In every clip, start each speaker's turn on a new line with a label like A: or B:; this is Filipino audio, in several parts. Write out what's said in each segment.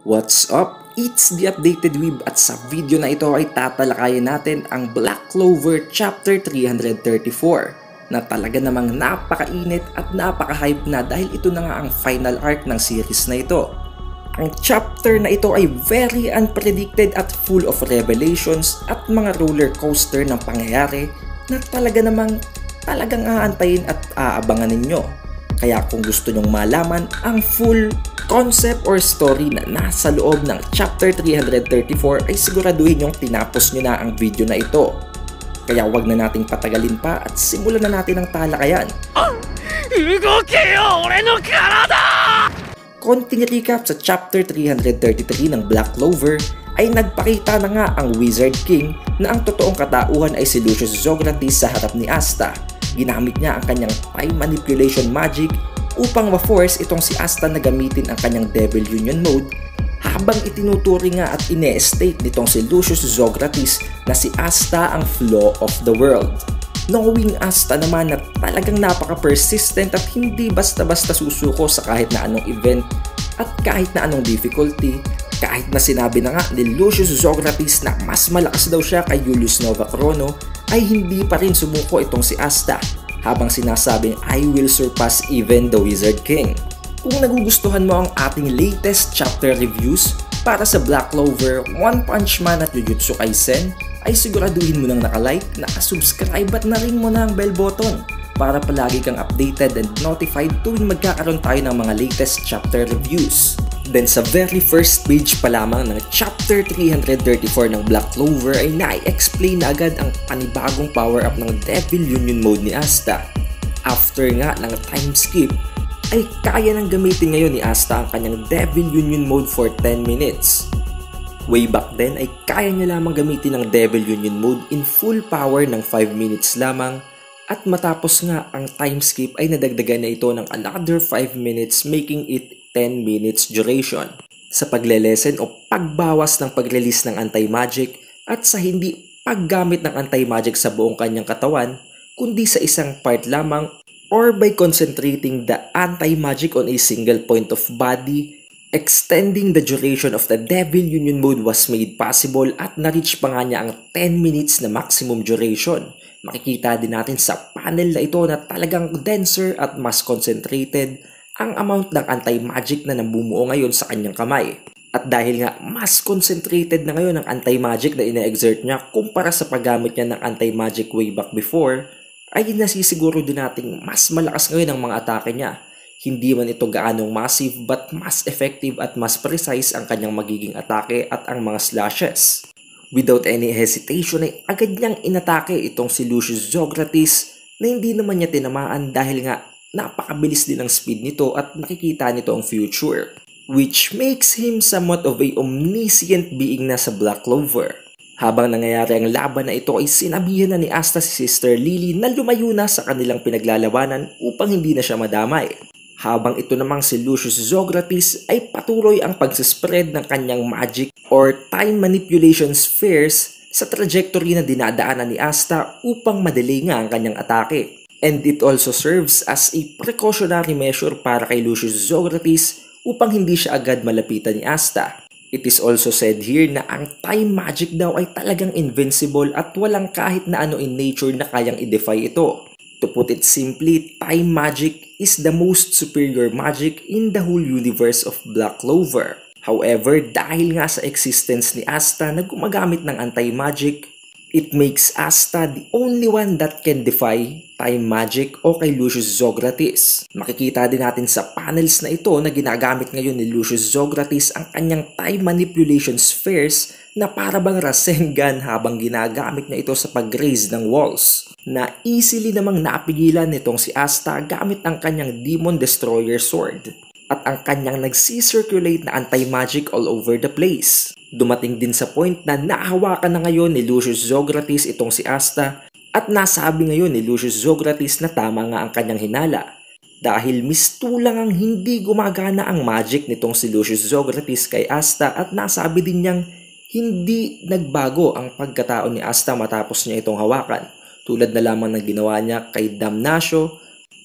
A: What's up? It's the Updated Weeb at sa video na ito ay tatalakayin natin ang Black Clover Chapter 334 na talaga namang napakainit at napaka-hype na dahil ito na nga ang final arc ng series na ito. Ang chapter na ito ay very unpredicted at full of revelations at mga roller coaster ng pangyayari na talagang aantayin at aabangan ninyo. Kaya kung gusto nyong malaman ang full concept or story na nasa loob ng Chapter 334 ay siguraduhin nyong tinapos nyo na ang video na ito. Kaya wag na nating patagalin pa at simulan na natin ang talakayan. Konting recap sa Chapter 333 ng Black Clover ay nagpakita na nga ang Wizard King na ang totoong katauhan ay si Lucius Zografis sa harap ni Asta. Ginamit niya ang kanyang time manipulation magic upang ma-force itong si Asta na gamitin ang kanyang Devil Union mode habang itinuturing nga at ine-state nitong si Lucius Zografis na si Asta ang flaw of the world. Knowing Asta naman na talagang napaka-persistent at hindi basta-basta susuko sa kahit na anong event at kahit na anong difficulty, kahit na sinabi na nga ni Lucius Zografis na mas malakas daw siya kay Julius Novachrono, ay hindi pa rin sumuko itong si Asta habang sinasabing I will surpass even the Wizard King. Kung nagugustuhan mo ang ating latest chapter reviews para sa Black Clover, One Punch Man at Jujutsu Kaisen, ay siguraduhin mo nang nakalike, nakasubscribe at na-ring mo na ang bell button para palagi kang updated and notified tuwing magkakaroon tayo ng mga latest chapter reviews. Then sa very first page pa lamang ng Chapter 334 ng Black Clover ay na-explain na agad ang panibagong power-up ng Devil Union mode ni Asta. After nga ng time skip, ay kaya nang gamitin ngayon ni Asta ang kanyang Devil Union mode for 10 minutes. Way back then ay kaya niya lamang gamitin ang Devil Union mode in full power ng 5 minutes lamang at matapos nga ang time skip ay nadagdagan na ito ng another 5 minutes making it 10 minutes duration. Sa paglelesen o pagbawas ng pag-release ng anti-magic at sa hindi paggamit ng anti-magic sa buong kanyang katawan kundi sa isang part lamang or by concentrating the anti-magic on a single point of body, extending the duration of the Devil Union mode was made possible at na-reach pa nga niya ang 10 minutes na maximum duration. Makikita din natin sa panel na ito na talagang denser at mas concentrated ang amount ng anti-magic na nabumuo ngayon sa kanyang kamay. At dahil nga mas concentrated na ngayon ang anti-magic na ina-exert niya kumpara sa paggamit niya ng anti-magic way back before, ay nasisiguro din nating mas malakas ngayon ang mga atake niya. Hindi man ito gaanong massive but mas effective at mas precise ang kanyang magiging atake at ang mga slashes. Without any hesitation ay agad niyang inatake itong si Lucius Zografis na hindi naman niya tinamaan dahil nga napakabilis din ang speed nito at nakikita nito ang future, which makes him somewhat of a omniscient being na sa Black Clover. Habang nangyayari ang laban na ito ay sinabihan na ni Asta si Sister Lily na lumayo na sa kanilang pinaglalabanan upang hindi na siya madamay. Habang ito namang si Lucius Zografis ay patuloy ang pagsispread ng kanyang magic or time manipulation spheres sa trajectory na dinadaanan ni Asta upang madelay nga ang kanyang atake. And it also serves as a precautionary measure para kay Lucius Zografis upang hindi siya agad malapitan ni Asta. It is also said here na ang time magic daw ay talagang invincible at walang kahit na ano in nature na kayang i-defy ito. To put it simply, time magic is the most superior magic in the whole universe of Black Clover. However, dahil nga sa existence ni Asta na gumagamit ng anti-magic, it makes Asta the only one that can defy time magic o kay Lucius Zografis. Makikita din natin sa panels na ito na ginagamit ngayon ni Lucius Zografis ang kanyang time manipulation spheres na para bang Rasengan habang ginagamit niya ito sa pag-raise ng walls, na easily namang napigilan nitong si Asta gamit ang kanyang Demon Destroyer Sword at ang kanyang nagsi-circulate na anti-magic all over the place. Dumating din sa point na nahawakan na ngayon ni Lucius Zografis itong si Asta at nasabi ngayon ni Lucius Zografis na tama nga ang kanyang hinala dahil mistulang ang hindi gumagana ang magic nitong si Lucius Zografis kay Asta at nasabi din niyang hindi nagbago ang pagkatao ni Asta matapos niya itong hawakan tulad na lamang ng ginawa niya kay Damnatio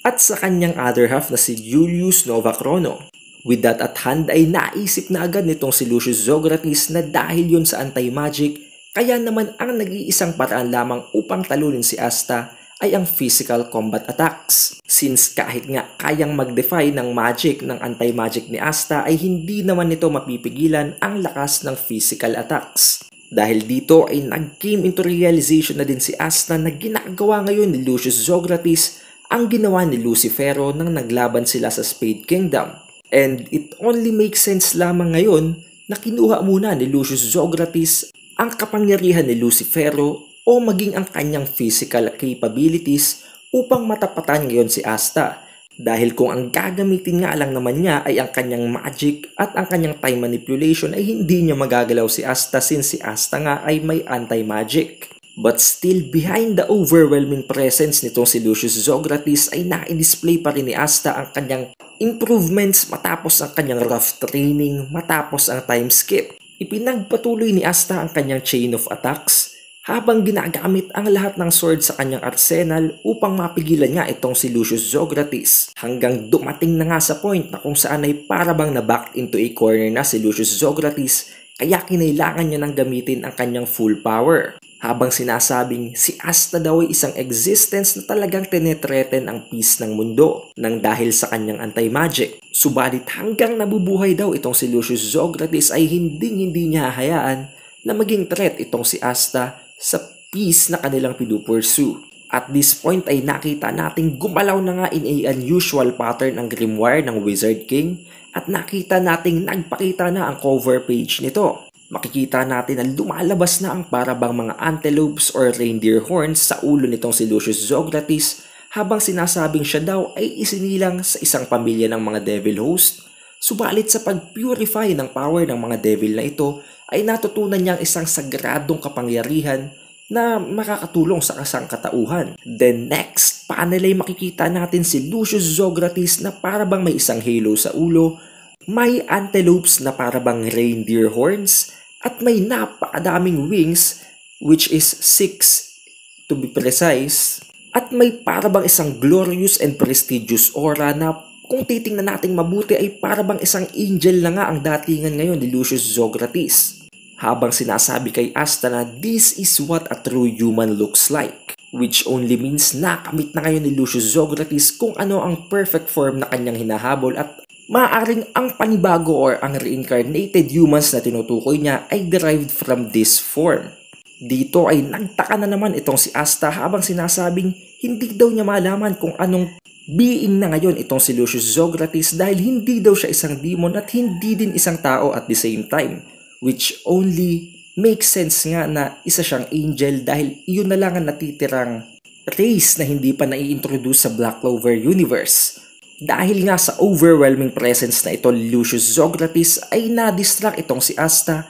A: at sa kanyang other half na si Julius Novachrono. With that at hand ay naisip na agad nitong si Lucius Zografis na dahil yun sa anti-magic, kaya naman ang nag-iisang paraan lamang upang talunin si Asta ay ang physical combat attacks. Since kahit nga kayang mag-defy ng magic ng anti-magic ni Asta ay hindi naman nito mapipigilan ang lakas ng physical attacks. Dahil dito ay nag-came into realization na din si Asta na ginagawa ngayon ni Lucius Zografis ang ginawa ni Lucifero nang naglaban sila sa Spade Kingdom. And it only makes sense lamang ngayon na kinuha muna ni Lucius Zografis ang kapangyarihan ni Lucifero o maging ang kanyang physical capabilities upang matapatan ngayon si Asta. Dahil kung ang gagamitin nga lang naman niya ay ang kanyang magic at ang kanyang time manipulation ay hindi niya magagalaw si Asta since si Asta nga ay may anti-magic. But still, behind the overwhelming presence nitong si Lucius Zografis ay na-display pa rin ni Asta ang kanyang improvements matapos ang kanyang rough training, matapos ang time skip. Ipinagpatuloy ni Asta ang kanyang chain of attacks habang ginagamit ang lahat ng sword sa kanyang arsenal upang mapigilan niya itong si Lucius Zografis. Hanggang dumating na nga sa point na kung saan ay parabang na-backed into a corner na si Lucius Zografis kaya kinailangan niya nang gamitin ang kanyang full power. Habang sinasabing si Asta daw ay isang existence na talagang tinetreten ang peace ng mundo nang dahil sa kanyang anti-magic. Subalit hanggang nabubuhay daw itong si Lucius Zografis ay hindi niya hahayaan na maging threat itong si Asta sa peace na kanilang pinupursue. At this point ay nakita nating gumalaw na nga in a unusual pattern ang grimoire ng Wizard King at nakita nating nagpakita na ang cover page nito. Makikita natin na lumalabas na ang parabang mga antelopes or reindeer horns sa ulo nitong si Lucius Zografis habang sinasabing siya daw ay isinilang sa isang pamilya ng mga devil host. Subalit sa pag-purify ng power ng mga devil na ito ay natutunan niyang isang sagradong kapangyarihan na makakatulong sa kasangkatauhan. Then next panel ay makikita natin si Lucius Zografis na parabang may isang halo sa ulo, may antelopes na parabang reindeer horns, at may napakadaming wings, which is 6 to be precise, at may parabang isang glorious and prestigious aura na kung titingnan nating mabuti ay parabang isang angel na nga ang datingan ngayon ni Lucius Zografis. Habang sinasabi kay Asta na this is what a true human looks like, which only means nakamit na ngayon ni Lucius Zografis kung ano ang perfect form na kanyang hinahabol at maaaring ang panibago or ang reincarnated humans na tinutukoy niya ay derived from this form. Dito ay nagtaka na naman itong si Asta habang sinasabing hindi daw niya malaman kung anong being na ngayon itong si Lucius Zografis dahil hindi daw siya isang demon at hindi din isang tao at the same time. Which only makes sense nga na isa siyang angel dahil iyon na lang ang natitirang race na hindi pa nai-introduce sa Black Clover universe. Dahil nga sa overwhelming presence na ito ni Lucius Zografis ay na-distract itong si Asta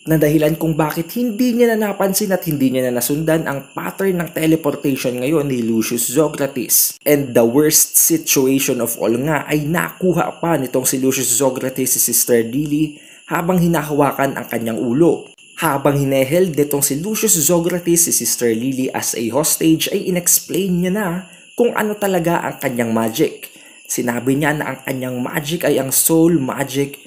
A: na dahilan kung bakit hindi niya na napansin at hindi niya na nasundan ang pattern ng teleportation ngayon ni Lucius Zografis. And the worst situation of all nga ay nakuha pa nitong si Lucius Zografis si Sister Lily habang hinahawakan ang kanyang ulo. Habang hineheld nitong si Lucius Zografis si Sister Lily as a hostage ay inexplain niya na kung ano talaga ang kanyang magic. Sinabi niya na ang kanyang magic ay ang soul magic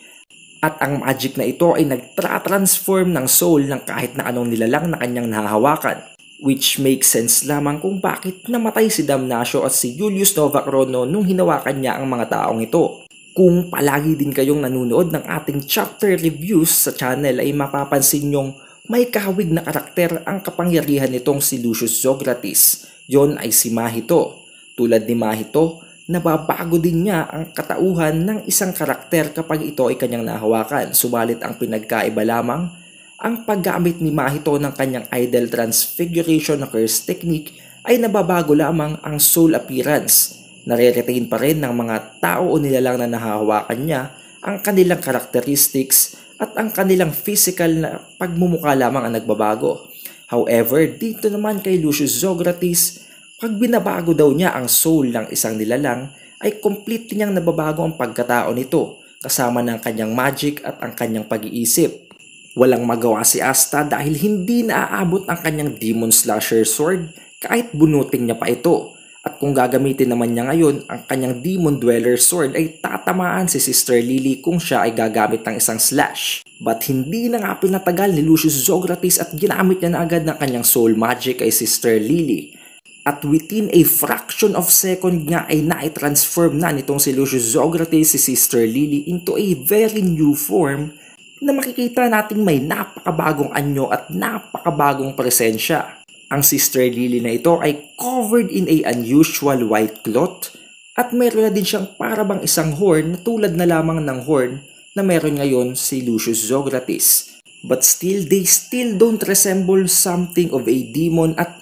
A: at ang magic na ito ay nagtra-transform ng soul ng kahit na anong nilalang na kanyang nahahawakan. Which makes sense lamang kung bakit namatay si Damnatio at si Julius Novachrono nung hinawakan niya ang mga taong ito. Kung palagi din kayong nanonood ng ating chapter reviews sa channel ay mapapansin nyong may kahawig na karakter ang kapangyarihan nitong si Lucius Zografis. Yon ay si Mahito. Tulad ni Mahito, nababago din niya ang katauhan ng isang karakter kapag ito ay kanyang nahawakan. Subalit ang pinagkaiba lamang, ang paggamit ni Mahito ng kanyang idol transfiguration na curse technique ay nababago lamang ang soul appearance. Nare-retain pa rin ng mga tao o nilalang na nahahawakan niya ang kanilang characteristics at ang kanilang physical na pagmumukha lamang ang nagbabago. However, dito naman kay Lucius Zografis, pag binabago daw niya ang soul ng isang nilalang, ay completely niyang nababago ang pagkatao nito, kasama ng kanyang magic at ang kanyang pag-iisip. Walang magawa si Asta dahil hindi naaabot ang kanyang Demon Slasher Sword kahit bunutin niya pa ito. At kung gagamitin naman niya ngayon ang kanyang Demon Dweller Sword ay tatamaan si Sister Lily kung siya ay gagamit ng isang slash. But hindi na nga pinatagal ni Lucius Zografis at ginamit niya na agad ng kanyang Soul Magic kay Sister Lily. At within a fraction of second nga ay na-transform na nitong si Lucius Zografis si Sister Lily into a very new form na makikita nating may napakabagong anyo at napakabagong presensya. Ang Sister Lily na ito ay covered in a unusual white cloth at meron na din siyang parabang isang horn na tulad na lamang ng horn na meron ngayon si Lucius Zografis. But still, they still don't resemble something of a demon at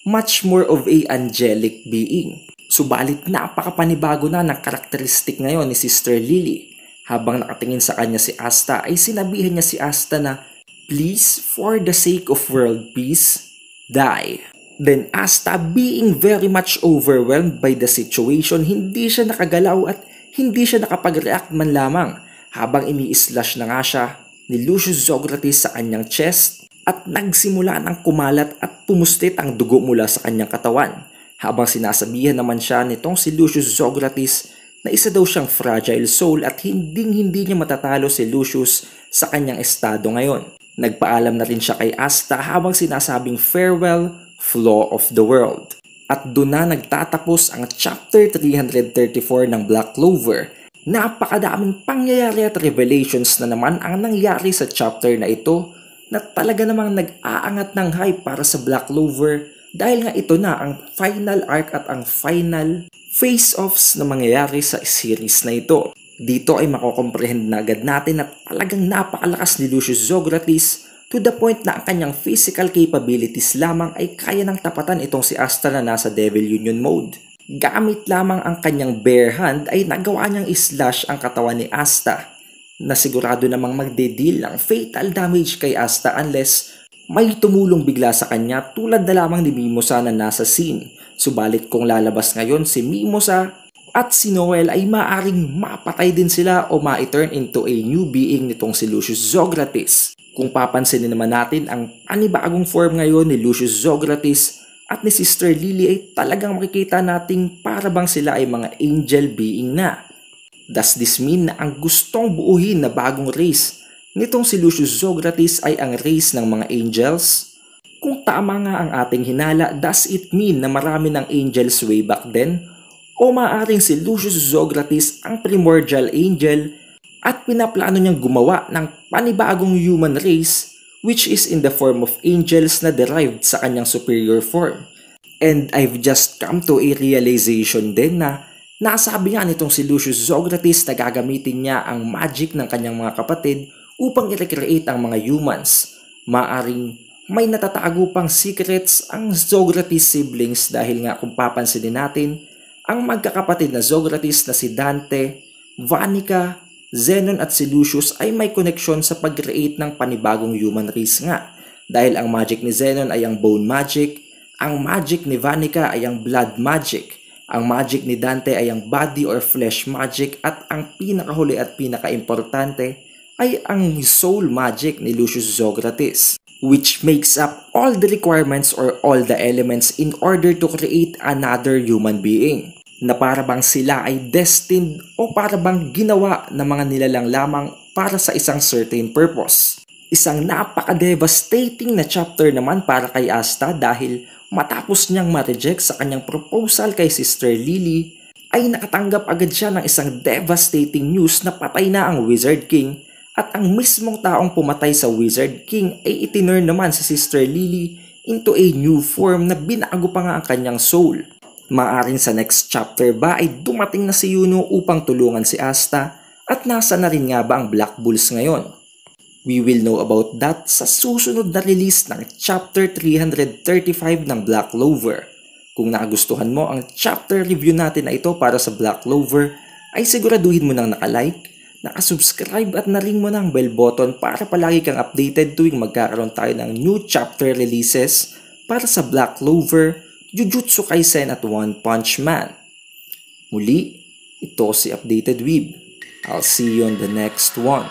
A: much more of a angelic being. Subalit napakapanibago na ng karakteristik ngayon ni Sister Lily. Habang nakatingin sa kanya si Asta ay sinabihan niya si Asta na, "Please, for the sake of world peace, die." Then Asta, being very much overwhelmed by the situation, hindi siya nakagalaw at hindi siya nakapag-react man lamang habang ini-slash na nga siya ni Lucius Zografis sa kanyang chest at nagsimula ng kumalat at pumustit ang dugo mula sa kanyang katawan. Habang sinasabihan naman siya nitong si Lucius Zografis na isa daw siyang fragile soul at hindi niya matatalo si Lucius sa kanyang estado ngayon. Nagpaalam na rin siya kay Asta habang sinasabing farewell, flaw of the world. At doon na nagtatapos ang chapter 334 ng Black Clover. Napakadaming pangyayari at revelations na naman ang nangyari sa chapter na ito na talaga namang nag-aangat ng hype para sa Black Clover dahil nga ito na ang final arc at ang final face-offs na mangyayari sa series na ito. Dito ay makokomprehend na agad natin na talagang napakalakas ni Lucius Zografis to the point na ang kanyang physical capabilities lamang ay kaya ng tapatan itong si Asta na nasa Devil Union mode. Gamit lamang ang kanyang bare hand ay nagawa niyang islash ang katawan ni Asta na sigurado namang magde-deal ng fatal damage kay Asta unless may tumulong bigla sa kanya tulad na lamang ni Mimosa na nasa scene. Subalit kung lalabas ngayon si Mimosa at si Noel ay maaring mapatay din sila o ma-turn into a new being nitong si Lucius Zografis. Kung papansinin naman natin ang panibagong form ngayon ni Lucius Zografis at ni Sister Lily ay talagang makikita nating parabang sila ay mga angel being na. Does this mean na ang gustong buuhin na bagong race nitong si Lucius Zografis ay ang race ng mga angels? Kung tama nga ang ating hinala, does it mean na marami ng angels way back then? O maaaring si Lucius Zografis ang primordial angel at pinaplano niyang gumawa ng panibagong human race which is in the form of angels na derived sa kanyang superior form. And I've just come to a realization din na nasabi nga nitong si Lucius Zografis na gagamitin niya ang magic ng kanyang mga kapatid upang i-recreate ang mga humans. Maaring may natatago pang secrets ang Zografis siblings dahil nga kung papansinin natin, ang magkakapatid na Zografis na si Dante, Vanica, Zenon at si Lucius ay may koneksyon sa pag-create ng panibagong human race nga. Dahil ang magic ni Zenon ay ang bone magic, ang magic ni Vanica ay ang blood magic, ang magic ni Dante ay ang body or flesh magic at ang pinakahuli at pinakaimportante ay ang soul magic ni Lucius Zografis, which makes up all the requirements or all the elements in order to create another human being, na parabang sila ay destined o parabang ginawa na mga nilalang lamang para sa isang certain purpose. Isang napaka-devastating na chapter naman para kay Asta dahil matapos niyang ma-reject sa kanyang proposal kay Sister Lily, ay nakatanggap agad siya ng isang devastating news na patay na ang Wizard King at ang mismong taong pumatay sa Wizard King ay itinurn naman si Sister Lily into a new form na binago pa nga ang kanyang soul. Maaring sa next chapter ba ay dumating na si Yuno upang tulungan si Asta at nasa na rin nga ba ang Black Bulls ngayon? We will know about that sa susunod na release ng chapter 335 ng Black Clover. Kung nagustuhan mo ang chapter review natin na ito para sa Black Clover, ay siguraduhin mo nang nakalike, nakasubscribe at na-ring mo ng bell button para palagi kang updated tuwing magkakaroon tayo ng new chapter releases para sa Black Clover, Jujutsu Kaisen at One Punch Man. Muli, ito si Updated Weeb. I'll see you on the next one.